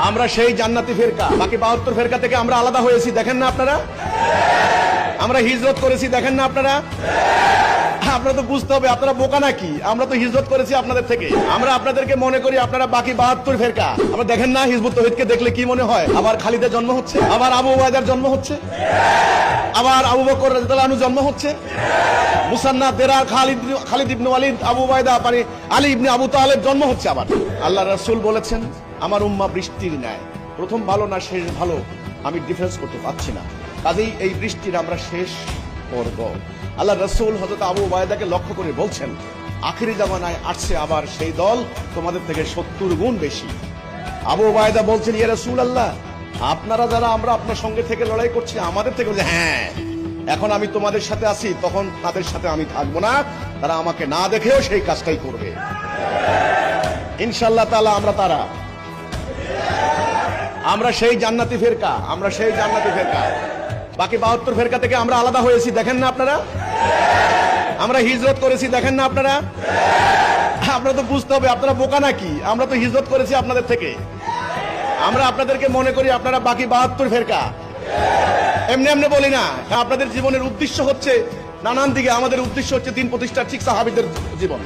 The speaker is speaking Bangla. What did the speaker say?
আমরা সেই জান্নাতি ফেরকা, বাকি 72 ফেরকা থেকে আমরা আলাদা হয়েছি, দেখেন না আপনারা? আমরা হিজরত করেছি, দেখেন না আপনারা? আপনারা তো বুঝতে হবে, আপনারা বোকা নাকি? আমরা তো হিজরত করেছি আপনাদের থেকে। আমরা আপনাদেরকে মনে করি আপনারা বাকি 72 ফেরকা। আমরা দেখেন না হিজবুত তৌহিদকে দেখলে কি মনে হয়? আবার খালিদের জন্ম হচ্ছে, আবার আবু উবায়দার জন্ম হচ্ছে, আবার আবু বকর রাদিয়াল্লাহু আনহু জন্ম হচ্ছে, মুসান্নাদ দেরার খালিদ ইবনে ওয়ালিদ, আবু উবায়দা মানে আলী ইবনে আবু তালেব জন্ম হচ্ছে আবার। আল্লাহ রাসূল বলেছেন আমার উম্মাহ বৃষ্টির ন্যায়, প্রথম ভালো না শেষ ভালো আমি ডিফারেন্স করতে পারছি না, কাজেই এই বৃষ্টির আমরা শেষ করব। আল্লাহ রাসূল হযরত আবু উবায়দাকে লক্ষ্য করে বলছেন আখিরি জামানায় আসছে আবার সেই দল তোমাদের থেকে 70 গুণ বেশি। আবু উবায়দা বলছেন ইয়া রাসূলুল্লাহ, আপনারা যারা আমরা আপনার সঙ্গে থেকে লড়াই করছি আমাদের থেকে, হ্যাঁ এখন আমি তোমাদের সাথে আছি, তখন তাদের সাথে আমি থাকবো না, তারা আমাকে না দেখেও সেই কাজটাই করবে ইনশাআল্লাহ তাআলা। আমরা সেই জান্নাতি ফেরকা, আমরা সেই জান্নাতি ফেরকা, বাকি 72 ফেরকা থেকে আমরা আলাদা হয়েছি, দেখেন না আপনারা? আমরা হিজরত করেছি, দেখেন না আপনারা? আপনারা তো বুঝতে হবে, আপনারা বোকা নাকি? আমরা তো হিজরত করেছি আপনাদের থেকে। আমরা আপনাদেরকে মনে করি আপনারা বাকি 72 ফেরকা। এমনি এমনি বলি না, আপনাদের জীবনের উদ্দেশ্য হচ্ছে নানান দিকে, আমাদের উদ্দেশ্য হচ্ছে দিন প্রতিষ্ঠার, ঠিক সাহাবীদের জীবন।